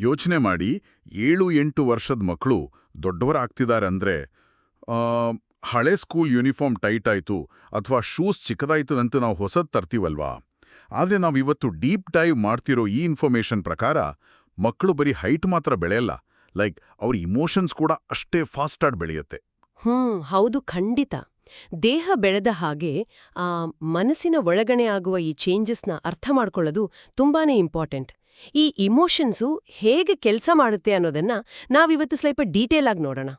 ಯೋಚನೆ ಮಾಡಿ 7-8 ವರ್ಷದ ಮಕ್ಕಳು ದೊಡ್ಡವರಾಗ್ತಿದ್ದಾರೆ ಅಂದ್ರೆ ಹಳೆ ಸ್ಕೂಲ್ ಯೂನಿಫಾರ್ಮ್ ಟೈಟ್ ಆಯ್ತು ಅಥವಾ ಶೂಸ್ ಚಿಕ್ಕದಾಯ್ತು ಅಂತ ನಾವು ಹೊಸದ್ ತರ್ತೀವಲ್ವಾ. ಆದ್ರೆ ನಾವಿವತ್ತು ಡೀಪ್ ಡೈವ್ ಮಾಡ್ತಿರೋ ಈ ಇನ್ಫಾರ್ಮೇಶನ್ ಪ್ರಕಾರ ಮಕ್ಕಳು ಬರೀ ಹೈಟ್ ಮಾತ್ರ ಬೆಳೆಯಲ್ಲ, ಲೈಕ್ ಅವ್ರ ಇಮೋಷನ್ಸ್ ಕೂಡ ಅಷ್ಟೇ ಫಾಸ್ಟಾಗಿ ಬೆಳೆಯುತ್ತೆ. ಹೌದು, ಖಂಡಿತ. ದೇಹ ಬೆಳೆದ ಹಾಗೆ ಮನಸ್ಸಿನ ಒಳಗಣೆ ಆಗುವ ಈ ಚೇಂಜಸ್ನ ಅರ್ಥ ಮಾಡ್ಕೊಳ್ಳೋದು ತುಂಬಾನೇ ಇಂಪಾರ್ಟೆಂಟ್. ಈ ಇಮೋಷನ್ಸು ಹೇಗೆ ಕೆಲಸ ಮಾಡುತ್ತೆ ಅನ್ನೋದನ್ನ ನಾವಿವತ್ತು ಸ್ವಲ್ಪ ಡೀಟೇಲ್ ಆಗಿ ನೋಡೋಣ.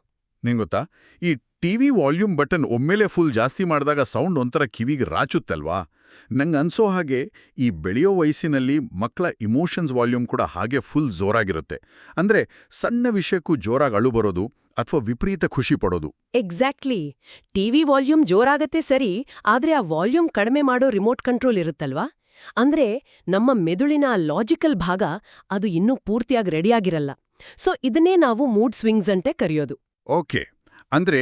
ನಿಂಗೊತ್ತಾ, ಈ ಟಿವಿ ವಾಲ್ಯೂಮ್ ಬಟನ್ ಒಮ್ಮೆಲೆ ಫುಲ್ ಜಾಸ್ತಿ ಮಾಡಿದಾಗ ಸೌಂಡ್ ಒಂಥರ ಕಿವಿಗೆ ರಾಚುತ್ತಲ್ವಾ? ನಂಗೆ ಅನ್ಸೋ ಹಾಗೆ ಈ ಬೆಳೆಯೋ ವಯಸ್ಸಿನಲ್ಲಿ ಮಕ್ಕಳ ಇಮೋಷನ್ಸ್ ವಾಲ್ಯೂಮ್ ಕೂಡ ಹಾಗೆ ಫುಲ್ ಜೋರಾಗಿರುತ್ತೆ. ಅಂದ್ರೆ ಸಣ್ಣ ವಿಷಯಕ್ಕೂ ಜೋರಾಗಿ ಅಳು ಬರೋದು ಅಥವಾ ವಿಪರೀತ ಖುಷಿ ಪಡೋದು. ಎಕ್ಸಾಕ್ಟ್ಲಿ. ಟಿವಿ ವಾಲ್ಯೂಮ್ ಜೋರಾಗತ್ತೆ ಸರಿ, ಆದ್ರೆ ಆ ವಾಲ್ಯೂಮ್ ಕಡಿಮೆ ಮಾಡೋ ರಿಮೋಟ್ ಕಂಟ್ರೋಲ್ ಇರುತ್ತಲ್ವಾ, ಅಂದ್ರೆ ನಮ್ಮ ಮೆದುಳಿನ ಲಾಜಿಕಲ್ ಭಾಗ ಅದು ಇನ್ನೂ ಪೂರ್ತಿಯಾಗಿ ರೆಡಿಯಾಗಿರಲ್ಲ. ಸೊ ಇದನ್ನೇ ನಾವು ಮೂಡ್ ಸ್ವಿಂಗ್ಸ್ ಅಂತೆ ಕರೆಯೋದು. ಓಕೆ, ಅಂದ್ರೆ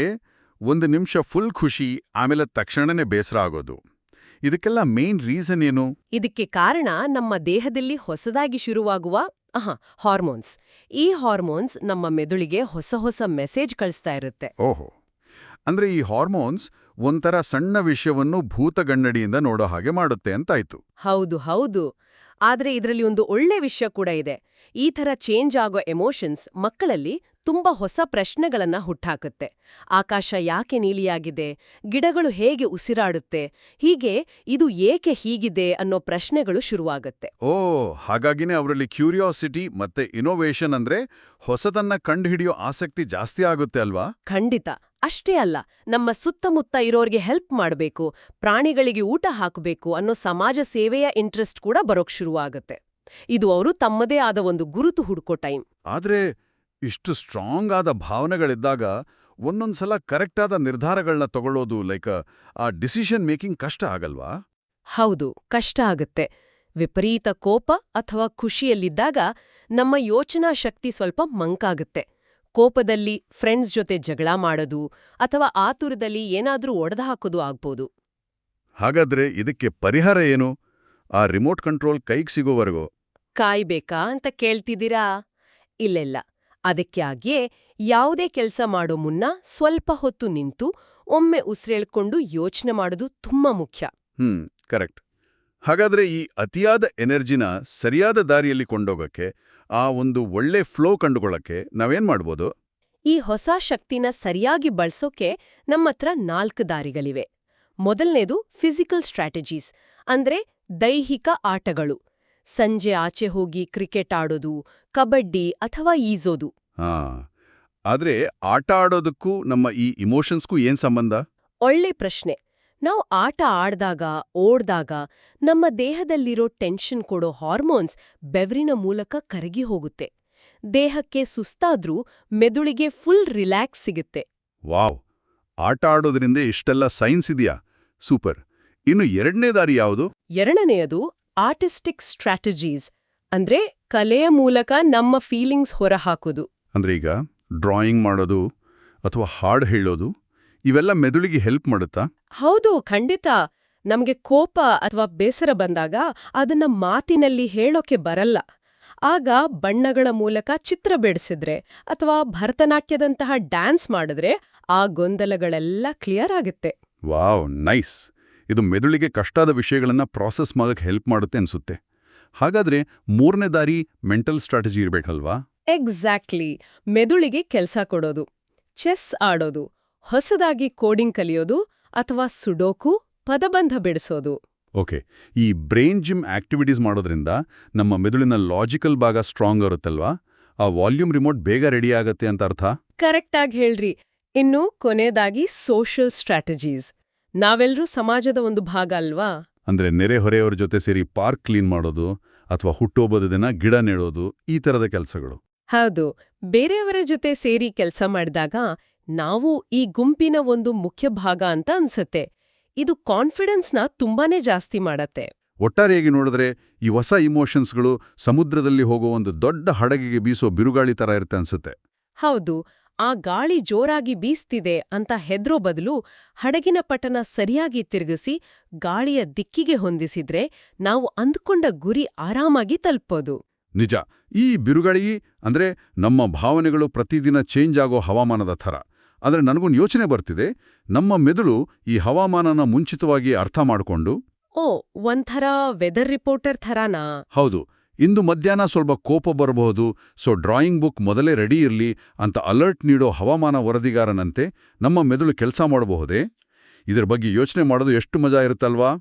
1 ನಿಮಿಷ ಫುಲ್ ಖುಷಿ, ಆಮೇಲೆ ತಕ್ಷಣನೇ ಬೇಸರ ಆಗೋದು. ಇದಕ್ಕೆಲ್ಲ ಮೇನ್ ರೀಸನ್ ಏನು? ಇದಕ್ಕೆ ಕಾರಣ ನಮ್ಮ ದೇಹದಲ್ಲಿ ಹೊಸದಾಗಿ ಶುರುವಾಗುವ ಹಾರ್ಮೋನ್ಸ್. ಈ ಹಾರ್ಮೋನ್ಸ್ ನಮ್ಮ ಮೆದುಳಿಗೆ ಹೊಸ ಹೊಸ ಮೆಸೇಜ್ ಕಳಿಸ್ತಾ ಇರುತ್ತೆ. ಓಹೋ, ಅಂದ್ರೆ ಈ ಹಾರ್ಮೋನ್ಸ್ ಒಂಥರ ಸಣ್ಣ ವಿಷಯವನ್ನು ಭೂತಗನ್ನಡಿಯಿಂದ ನೋಡೋ ಹಾಗೆ ಮಾಡುತ್ತೆ ಅಂತಾಯ್ತು. ಹೌದು ಹೌದು. ಆದ್ರೆ ಇದರಲ್ಲಿ ಒಂದು ಒಳ್ಳೆ ವಿಷಯ ಕೂಡ ಇದೆ. ಈ ಥರ ಚೇಂಜ್ ಆಗೋ ಎಮೋಷನ್ಸ್ ಮಕ್ಕಳಲ್ಲಿ ತುಂಬಾ ಹೊಸ ಪ್ರಶ್ನೆಗಳನ್ನ ಹುಟ್ಟಾಕುತ್ತೆ. ಆಕಾಶ ಯಾಕೆ ನೀಲಿಯಾಗಿದೆ, ಗಿಡಗಳು ಹೇಗೆ ಉಸಿರಾಡುತ್ತೆ, ಹೀಗೆ ಇದು ಏಕೆ ಹೀಗಿದೆ ಅನ್ನೋ ಪ್ರಶ್ನೆಗಳು ಶುರುವಾಗುತ್ತೆ. ಹಾಗಾಗಿನೇ ಅವರಲ್ಲಿ ಕ್ಯೂರಿಯಾಸಿಟಿ ಮತ್ತೆ ಇನೋವೇಷನ್ ಅಂದ್ರೆ ಹೊಸದನ್ನ ಕಂಡುಹಿಡಿಯೋ ಆಸಕ್ತಿ ಜಾಸ್ತಿ ಆಗುತ್ತೆ ಅಲ್ವಾ? ಖಂಡಿತ. ಅಷ್ಟೇ ಅಲ್ಲ, ನಮ್ಮ ಸುತ್ತಮುತ್ತ ಇರೋರ್ಗೆ ಹೆಲ್ಪ್ ಮಾಡಬೇಕು, ಪ್ರಾಣಿಗಳಿಗೆ ಊಟ ಹಾಕಬೇಕು ಅನ್ನೋ ಸಮಾಜ ಸೇವೆಯ ಇಂಟ್ರೆಸ್ಟ್ ಕೂಡ ಬರೋಕ್ ಶುರುವಾಗುತ್ತೆ. ಇದು ಅವರು ತಮ್ಮದೇ ಆದ ಒಂದು ಗುರುತು ಹುಡ್ಕೋ ಟೈಮ್. ಆದ್ರೆ ಇಷ್ಟು ಸ್ಟ್ರಾಂಗ್ ಆದ ಭಾವನೆಗಳಿದ್ದಾಗ ಒಂದೊಂದ್ಸಲ ಕರೆಕ್ಟ್ ಆದ ನಿರ್ಧಾರಗಳನ್ನ ತಗೊಳ್ಳೋದು, ಲೈಕ್ ಆ ಡಿಸಿಷನ್ ಮೇಕಿಂಗ್ ಕಷ್ಟ ಆಗಲ್ವಾ? ಹೌದು, ಕಷ್ಟ ಆಗುತ್ತೆ. ವಿಪರೀತ ಕೋಪ ಅಥವಾ ಖುಷಿಯಲ್ಲಿದ್ದಾಗ ನಮ್ಮ ಯೋಚನಾ ಶಕ್ತಿ ಸ್ವಲ್ಪ ಮಂಕಾಗುತ್ತೆ. ಕೋಪದಲ್ಲಿ ಫ್ರೆಂಡ್ಸ್ ಜೊತೆ ಜಗಳ ಮಾಡೋದು ಅಥವಾ ಆತುರದಲ್ಲಿ ಏನಾದ್ರೂ ಒಡೆದುಹಾಕೋದು ಆಗ್ಬೋದು. ಹಾಗಾದ್ರೆ ಇದಕ್ಕೆ ಪರಿಹಾರ ಏನು? ಆ ರಿಮೋಟ್ ಕಂಟ್ರೋಲ್ ಕೈಗೆ ಸಿಗೋವರೆಗೂ ಕಾಯ್ಬೇಕಾ ಅಂತ ಕೇಳ್ತಿದ್ದೀರಾ? ಇಲ್ಲ. ಅದಕ್ಕೆ ಆಗ್ಯೇ ಯಾವುದೇ ಕೆಲಸ ಮಾಡೋ ಮುನ್ನ ಸ್ವಲ್ಪ ಹೊತ್ತು ನಿಂತು ಒಮ್ಮೆ ಉಸಿರೆಳ್ಕೊಂಡು ಯೋಚನೆ ಮಾಡೋದು ತುಂಬಾ ಮುಖ್ಯ. ಕರೆಕ್ಟ್. ಹಾಗಾದ್ರೆ ಈ ಅತಿಯಾದ ಎನರ್ಜಿನ ಸರಿಯಾದ ದಾರಿಯಲ್ಲಿ ಕೊಂಡೋಗಕ್ಕೆ, ಆ ಒಂದು ಒಳ್ಳೆ ಫ್ಲೋ ಕಂಡುಕೊಳ್ಳಕ್ಕೆ ನಾವೇನ್ ಮಾಡ್ಬೋದು? ಈ ಹೊಸ ಶಕ್ತಿನ ಸರಿಯಾಗಿ ಬಳಸೋಕೆ ನಮ್ಮತ್ರ 4 ದಾರಿಗಳಿವೆ. ಮೊದಲನೇದು ಫಿಸಿಕಲ್ ಸ್ಟ್ರಾಟಜೀಸ್, ಅಂದ್ರೆ ದೈಹಿಕ ಆಟಗಳು. ಸಂಜೆ ಆಚೆ ಹೋಗಿ ಕ್ರಿಕೆಟ್ ಆಡೋದು, ಕಬಡ್ಡಿ ಅಥವಾ ಈಜೋದು. ಆದ್ರೆ ಆಟ ಆಡೋದಕ್ಕೂ ನಮ್ಮ ಈ ಇಮೋಷನ್ಸ್ಗೂ ಏನ್ ಸಂಬಂಧ? ಒಳ್ಳೆ ಪ್ರಶ್ನೆ. ನಾವು ಆಟ ಆಡ್ದಾಗ, ಓಡ್ದಾಗ ನಮ್ಮ ದೇಹದಲ್ಲಿರೋ ಟೆನ್ಷನ್ ಕೊಡೋ ಹಾರ್ಮೋನ್ಸ್ ಬೆವರಿನ ಮೂಲಕ ಕರಗಿ ಹೋಗುತ್ತೆ. ದೇಹಕ್ಕೆ ಸುಸ್ತಾದ್ರೂ ಮೆದುಳಿಗೆ ಫುಲ್ ರಿಲ್ಯಾಕ್ಸ್ ಸಿಗುತ್ತೆ. ವಾವ್, ಆಟ ಆಡೋದ್ರಿಂದ ಇಷ್ಟೆಲ್ಲ ಸೈನ್ಸ್ ಇದೆಯಾ? ಸೂಪರ್. ಇನ್ನು ಎರಡನೇ ದಾರಿ ಯಾವುದು? ಎರಡನೆಯದು ಆರ್ಟಿಸ್ಟಿಕ್ ಸ್ಟ್ರಾಟಜೀಸ್, ಅಂದ್ರೆ ಕಲೆಯ ಮೂಲಕ ನಮ್ಮ ಫೀಲಿಂಗ್ಸ್ ಹೊರಹಾಕೋದು. ಅಂದ್ರೆ ಈಗ ಡ್ರಾಯಿಂಗ್ ಮಾಡೋದು ಅಥವಾ ಹಾಡು ಹೇಳೋದು, ಇವೆಲ್ಲ ಮೆದುಳಿಗೆ ಹೆಲ್ಪ್ ಮಾಡುತ್ತಾ? ಹೌದು, ಖಂಡಿತ. ನಮ್ಗೆ ಕೋಪ ಅಥವಾ ಬೇಸರ ಬಂದಾಗ ಅದನ್ನ ಮಾತಿನಲ್ಲಿ ಹೇಳೋಕೆ ಬರಲ್ಲ. ಆಗ ಬಣ್ಣಗಳ ಮೂಲಕ ಚಿತ್ರ ಬಿಡಿಸಿದ್ರೆ ಅಥವಾ ಭರತನಾಟ್ಯದಂತಹ ಡ್ಯಾನ್ಸ್ ಮಾಡಿದ್ರೆ ಆ ಗೊಂದಲಗಳೆಲ್ಲ ಕ್ಲಿಯರ್ ಆಗುತ್ತೆ. Wow, nice. ಇದು ಮೆದುಳಿಗೆ ಕಷ್ಟಾದ ವಿಷಯಗಳನ್ನ ಪ್ರಾಸೆಸ್ ಮಾಡಕ್ಕೆ ಹೆಲ್ಪ್ ಮಾಡುತ್ತೆ ಅನ್ಸುತ್ತೆ. ಹಾಗಾದ್ರೆ ಮೂರನೇ ದಾರಿ ಮೆಂಟಲ್ ಸ್ಟ್ರಾಟಜಿ ಇರ್ಬೇಕಲ್ವಾ? ಎಕ್ಸಾಕ್ಟ್ಲಿ. ಮೆದುಳಿಗೆ ಕೆಲಸ ಕೊಡೋದು, ಚೆಸ್ ಆಡೋದು, ಹೊಸದಾಗಿ ಕೋಡಿಂಗ್ ಕಲಿಯೋದು ಅಥವಾ ಸುಡೋಕು, ಪದಬಂಧ ಬಿಡಿಸೋದು. ಓಕೆ, ಈ ಬ್ರೈನ್ ಜಿಮ್ ಆಕ್ಟಿವಿಟೀಸ್ ಮಾಡೋದ್ರಿಂದ ನಮ್ಮ ಮೆದುಳಿನ ಲಾಜಿಕಲ್ ಭಾಗ ಸ್ಟ್ರಾಂಗ್ ಇರುತ್ತಲ್ವಾ? ಆ ವಾಲ್ಯೂಮ್ ರಿಮೋಟ್ ಬೇಗ ರೆಡಿ ಆಗತ್ತೆ ಅಂತ ಅರ್ಥ? ಕರೆಕ್ಟಾಗಿ ಹೇಳ್ರಿ. ಇನ್ನು ಕೊನೆಯದಾಗಿ ಸೋಷಿಯಲ್ ಸ್ಟ್ರಾಟಜೀಸ್. ನಾವೆಲ್ಲರೂ ಸಮಾಜದ ಒಂದು ಭಾಗ ಅಲ್ವಾ? ಅಂದ್ರೆ ನೆರೆಹೊರೆಯವ್ರ ಜೊತೆ ಸೇರಿ ಪಾರ್ಕ್ ಕ್ಲೀನ್ ಮಾಡೋದು ಅಥವಾ ಹುಟ್ಟುಹಬ್ಬದ ದಿನ ಗಿಡ ನೆಡೋದು, ಈ ತರದ ಕೆಲಸಗಳು. ಹೌದು, ಬೇರೆಯವರ ಜೊತೆ ಸೇರಿ ಕೆಲಸ ಮಾಡಿದಾಗ ನಾವು ಈ ಗುಂಪಿನ ಒಂದು ಮುಖ್ಯ ಭಾಗ ಅಂತ ಅನ್ಸತ್ತೆ. ಇದು ಕಾನ್ಫಿಡೆನ್ಸ್ನ ತುಂಬಾನೇ ಜಾಸ್ತಿ ಮಾಡತ್ತೆ. ಒಟ್ಟಾರೆಯಾಗಿ ನೋಡಿದ್ರೆ ಈ ಹೊಸ ಇಮೋಷನ್ಸ್ಗಳು ಸಮುದ್ರದಲ್ಲಿ ಹೋಗೋ ಒಂದು ದೊಡ್ಡ ಹಡಗಿಗೆ ಬೀಸೋ ಬಿರುಗಾಳಿ ತರ ಇರುತ್ತೆ ಅನ್ಸುತ್ತೆ. ಹೌದು, ಆ ಗಾಳಿ ಜೋರಾಗಿ ಬೀಸ್ತಿದೆ ಅಂತ ಹೆದ್ರೋ ಬದಲು ಹಡಗಿನ ಪಟನ ಸರಿಯಾಗಿ ತಿರುಗಿಸಿ ಗಾಳಿಯ ದಿಕ್ಕಿಗೆ ಹೊಂದಿಸಿದ್ರೆ ನಾವು ಅಂದ್ಕೊಂಡ ಗುರಿ ಆರಾಮಾಗಿ ತಲುಪೋದು. ನಿಜ. ಈ ಬಿರುಗಾಳಿ ಅಂದ್ರೆ ನಮ್ಮ ಭಾವನೆಗಳು ಪ್ರತಿದಿನ ಚೇಂಜ್ ಆಗೋ ಹವಾಮಾನದ ಥರ. ಆದರೆ ನನಗೊಂದು ಯೋಚನೆ ಬರ್ತಿದೆ, ನಮ್ಮ ಮೆದುಳು ಈ ಹವಾಮಾನನ ಮುಂಚಿತವಾಗಿ ಅರ್ಥ ಮಾಡಿಕೊಂಡು, ಓ, ಒಂಥರ ವೆದರ್ ರಿಪೋರ್ಟರ್ ಥರಾನಾ? ಹೌದು, ಇಂದು ಮಧ್ಯಾಹ್ನ ಸ್ವಲ್ಪ ಕೋಪ ಬರಬಹುದು, ಸೊ ಡ್ರಾಯಿಂಗ್ ಬುಕ್ ಮೊದಲೇ ರೆಡಿ ಇರಲಿ ಅಂತ ಅಲರ್ಟ್ ನೀಡೋ ಹವಾಮಾನ ವರದಿಗಾರನಂತೆ ನಮ್ಮ ಮೆದುಳು ಕೆಲಸ ಮಾಡಬಹುದೇ? ಇದರ ಬಗ್ಗೆ ಯೋಚನೆ ಮಾಡೋದು ಎಷ್ಟು ಮಜಾ ಇರುತ್ತಲ್ವಾ?